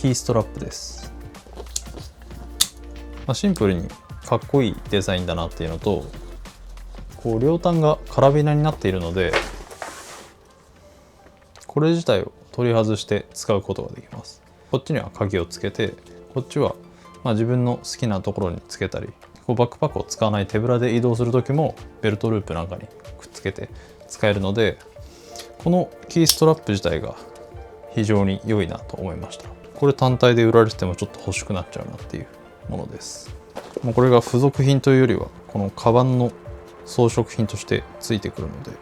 キーストラップです。シンプルにかっこいいデザインだなっていうのと、こう両端がカラビナになっているので、これ自体を取り外して使うことができます。こっちには鍵をつけて、こっちは自分の好きなところにつけたり、こうバックパックを使わない手ぶらで移動する時もベルトループなんかにくっつけて使えるので、このキーストラップ自体が非常に良いなと思いました。これ単体で売られててもちょっと欲しくなっちゃうなっていうものです。もうこれが付属品というよりはこのカバンの装飾品としてついてくるので、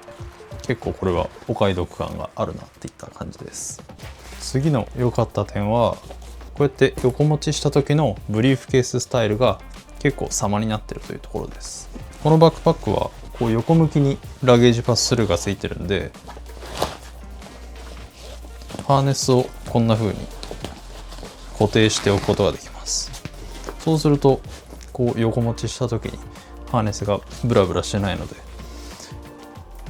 結構これはお買い得感があるなっていった感じです。次の良かった点は、こうやって横持ちした時のブリーフケーススタイルが結構様になってるというところです。このバックパックはこう横向きにラゲージパススルーがついてるんで、ハーネスをこんな風に固定しておくことができます。そうするとこう横持ちした時にハーネスがブラブラしてないので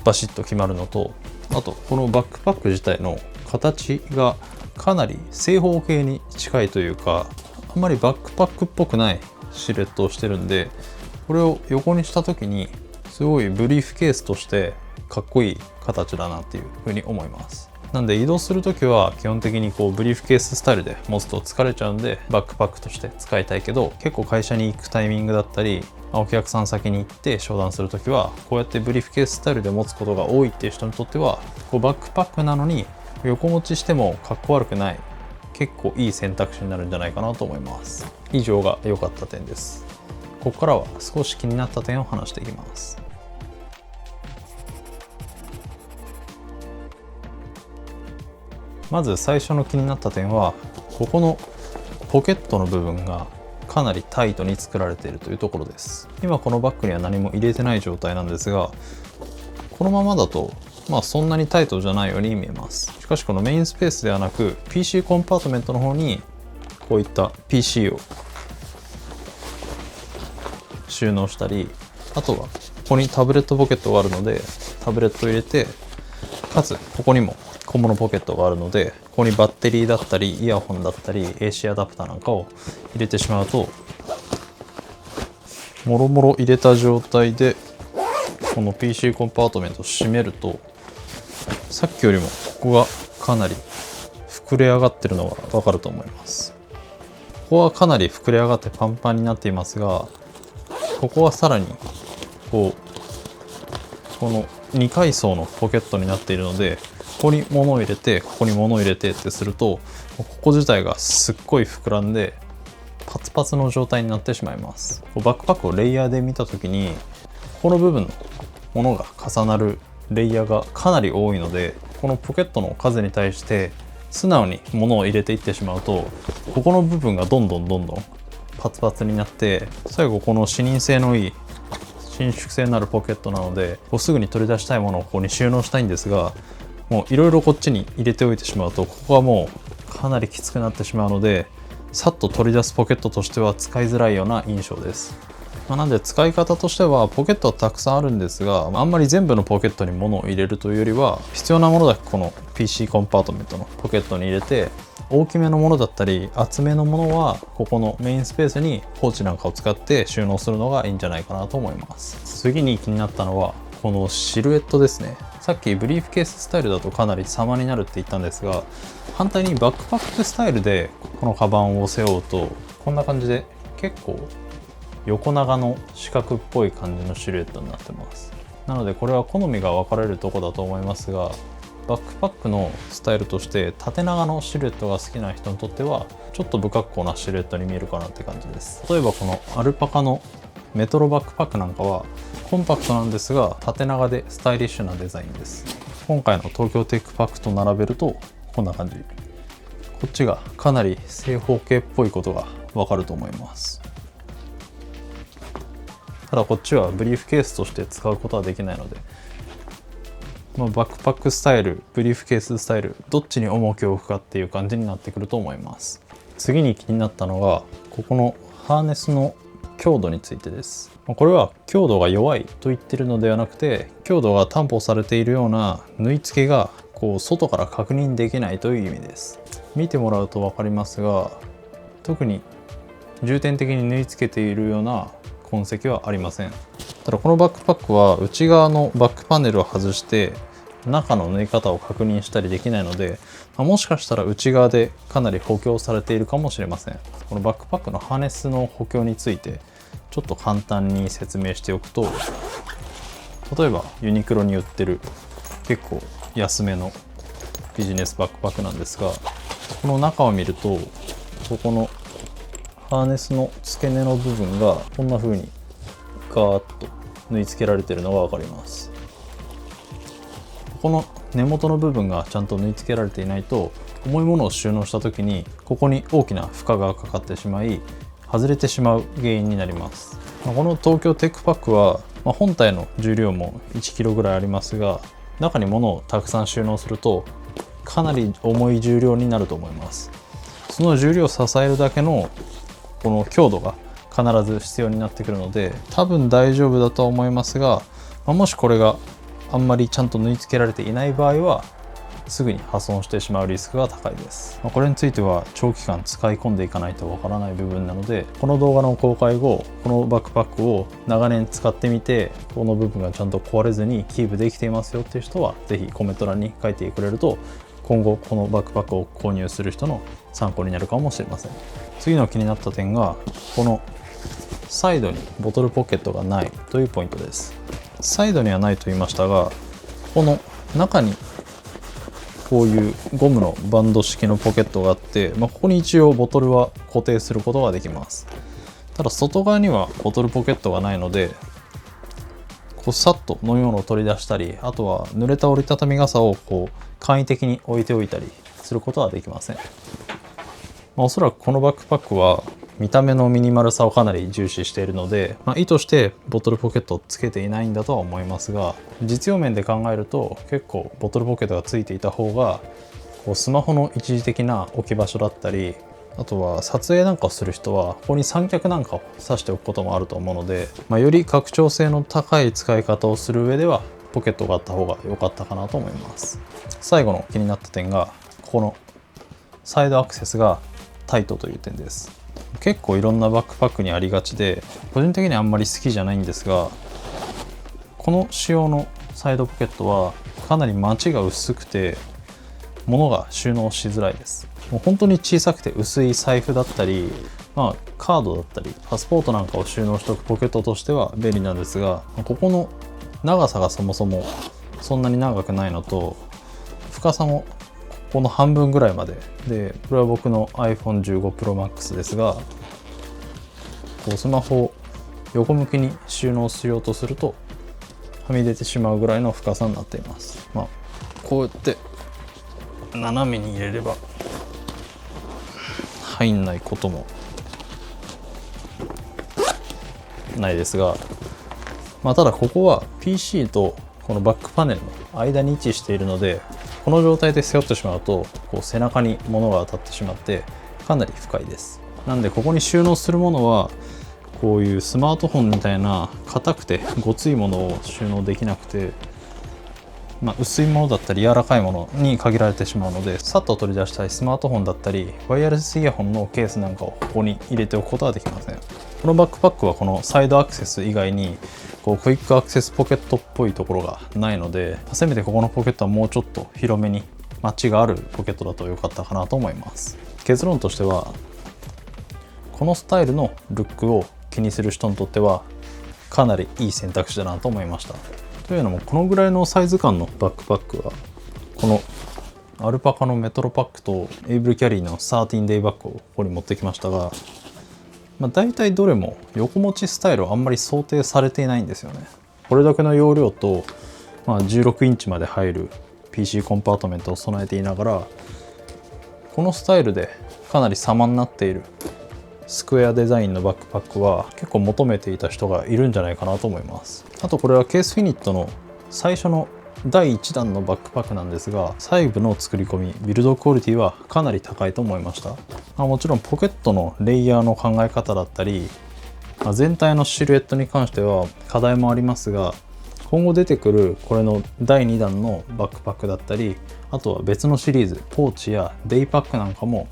バシッと決まるのと、あとこのバックパック自体の形がかなり正方形に近いというか、あんまりバックパックっぽくないシルエットをしてるんで、これを横にした時にすごいブリーフケースとしてかっこいい形だなっていうふうに思います。なんで移動する時は基本的にこうブリーフケーススタイルで持つと疲れちゃうんで、バックパックとして使いたいけど、結構会社に行くタイミングだったりお客さん先に行って商談する時はこうやってブリーフケーススタイルで持つことが多いっていう人にとっては、こうバックパックなのに横持ちしてもかっこ悪くない、結構いい選択肢になるんじゃないかなと思います。以上が良かった点です。ここからは少し気になった点を話していきます。まず最初の気になった点は、ここのポケットの部分がかなりタイトに作られているというところです。今このバッグには何も入れてない状態なんですが、このままだとそんなにタイトじゃないように見えます。しかしこのメインスペースではなく PC コンパートメントの方にこういった PC を収納したり、あとはここにタブレットポケットがあるのでタブレットを入れて、かつここにも小物ポケットがあるので、ここにバッテリーだったりイヤホンだったり AC アダプターなんかを入れてしまうと、もろもろ入れた状態でこの PC コンパートメントを閉めると、さっきよりもここがかなり膨れ上がってるのがわかると思います。ここはかなり膨れ上がってパンパンになっていますが、ここはさらにこの2階層のポケットになっているので、ここに物を入れてここに物を入れてってすると、ここ自体がすっごい膨らんでパツパツの状態になってしまいます。バックパックをレイヤーで見た時に、この部分のものが重なるレイヤーがかなり多いので、このポケットの数に対して素直に物を入れていってしまうと、ここの部分がどんどんパツパツになって、最後この視認性のいい伸縮性のあるポケットなので、すぐに取り出したいものをここに収納したいんですが、もういろいろこっちに入れておいてしまうと、ここはもうかなりきつくなってしまうので、さっと取り出すポケットとしては使いづらいような印象です。なんで使い方としてはポケットはたくさんあるんですが、あんまり全部のポケットに物を入れるというよりは、必要なものだけこの PC コンパートメントのポケットに入れて、大きめのものだったり厚めのものはここのメインスペースにポーチなんかを使って収納するのがいいんじゃないかなと思います。次に気になったのはこのシルエットですね。さっきブリーフケーススタイルだとかなり様になるって言ったんですが、反対にバックパックスタイルでこのカバンを背負うと、こんな感じで結構横長の四角っぽい感じのシルエットになってます。なのでこれは好みが分かれるとこだと思いますが、バックパックのスタイルとして縦長のシルエットが好きな人にとってはちょっと不格好なシルエットに見えるかなって感じです。例えばこのアルパカのメトロバックパックなんかはコンパクトなんですが縦長でスタイリッシュなデザインです。今回の東京テックパックと並べるとこんな感じ。こっちがかなり正方形っぽいことがわかると思います。ただこっちはブリーフケースとして使うことはできないので、バックパックスタイル、ブリーフケーススタイル、どっちに重きを置くかっていう感じになってくると思います。次に気になったのがここのハーネスの強度についてです。これは強度が弱いと言ってるのではなくて、強度が担保されているような縫い付けが外から確認できないという意味です。見てもらうと分かりますが、特に重点的に縫い付けているような痕跡はありません。ただこのバックパックは内側のバックパネルを外して中の縫い方を確認したりできないので、もしかしたら内側でかなり補強されているかもしれません。このバックパックのハーネスの補強についてちょっと簡単に説明しておくと、例えばユニクロに売ってる結構安めのビジネスバックパックなんですが、この中を見るとここのハーネスの付け根の部分がこんな風にガーッと縫い付けられているのが分かります。この根元の部分がちゃんと縫い付けられていないと、重いものを収納した時にここに大きな負荷がかかってしまい外れてしまう原因になります。この東京テックパックは本体の重量も 1kg ぐらいありますが、中に物をたくさん収納するとかなり重い重量になると思います。その重量を支えるだけのこの強度が必ず必要になってくるので、多分大丈夫だとは思いますが、もしこれがあんまりちゃんと縫い付けられていない場合はすぐに破損してしまうリスクが高いです。これについては長期間使い込んでいかないとわからない部分なので、この動画の公開後このバックパックを長年使ってみて、この部分がちゃんと壊れずにキープできていますよっていう人は是非コメント欄に書いてくれると、今後このバックパックを購入する人の参考になるかもしれません。次の気になった点が、このサイドにボトルポケットがないというポイントです。サイドにはないと言いましたが、この中にこういうゴムのバンド式のポケットがあって、ここに一応ボトルは固定することができます。ただ外側にはボトルポケットがないので、さっと飲み物を取り出したり、あとは濡れた折りたたみ傘を簡易的に置いておいたりすることはできません。おそらくこのバックパックは見た目のミニマルさをかなり重視しているので、意図してボトルポケットをつけていないんだとは思いますが、実用面で考えると結構ボトルポケットがついていた方がスマホの一時的な置き場所だったり、あとは撮影なんかをする人はここに三脚なんかを挿しておくこともあると思うので、より拡張性の高い使い方をする上ではポケットがあった方が良かったかなと思います。最後の気になった点が、ここのサイドアクセスがタイトという点です。結構いろんなバックパックにありがちで、個人的にあんまり好きじゃないんですが、この仕様のサイドポケットはかなりマチが薄くて物が収納しづらいです。もう本当に小さくて薄い財布だったり、カードだったりパスポートなんかを収納しておくポケットとしては便利なんですが、ここの長さがそもそもそんなに長くないのと、深さもこの半分ぐらいまでで、これは僕の iPhone15 Pro Max ですが、スマホを横向きに収納しようとするとはみ出てしまうぐらいの深さになっています。こうやって斜めに入れれば入んないこともないですが、ただここは PC とこのバックパネルの間に位置しているので、この状態で背負ってしまうと背中に物が当たってしまってかなり不快です。なんでここに収納するものはこういうスマートフォンみたいな硬くてごついものを収納できなくて、薄いものだったり柔らかいものに限られてしまうので、さっと取り出したいスマートフォンだったりワイヤレスイヤホンのケースなんかをここに入れておくことはできません。このバックパックはこのサイドアクセス以外にクイックアクセスポケットっぽいところがないので、せめてここのポケットはもうちょっと広めにマッチがあるポケットだと良かったかなと思います。結論としては、このスタイルのルックを気にする人にとってはかなりいい選択肢だなと思いました。というのも、このぐらいのサイズ感のバックパックはこのアルパカのメトロパックとエイブルキャリーの 13day バッグをここに持ってきましたが、大体どれも横持ちスタイルはあんまり想定されていないんですよね。これだけの容量と、16インチまで入る PC コンパートメントを備えていながら、このスタイルでかなり様になっているスクエアデザインのバックパックは結構求めていた人がいるんじゃないかなと思います。あとこれはケースフィニットの最初の第1弾のバックパックなんですが、細部の作り込み、ビルドクオリティはかなり高いと思いました。もちろんポケットのレイヤーの考え方だったり、全体のシルエットに関しては課題もありますが、今後出てくるこれの第2弾のバックパックだったり、あとは別のシリーズ、ポーチやデイパックなんかも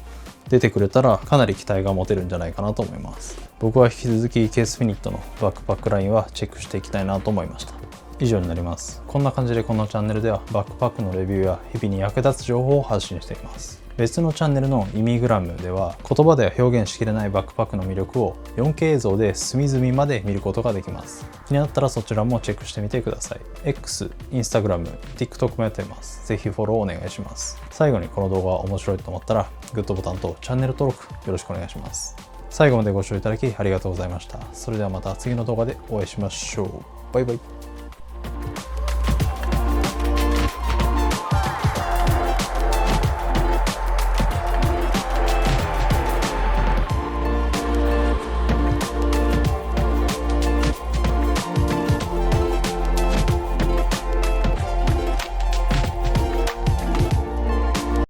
出てくれたらかなり期待が持てるんじゃないかなと思います。僕は引き続きケースフィニットのバックパックラインはチェックしていきたいなと思いました。以上になります。こんな感じでこのチャンネルではバックパックのレビューや日々に役立つ情報を発信しています。別のチャンネルのイミグラムでは言葉では表現しきれないバックパックの魅力を 4K 映像で隅々まで見ることができます。気になったらそちらもチェックしてみてください。X、Instagram、TikTok もやっています。ぜひフォローお願いします。最後にこの動画が面白いと思ったらグッドボタンとチャンネル登録よろしくお願いします。最後までご視聴いただきありがとうございました。それではまた次の動画でお会いしましょう。バイバイ。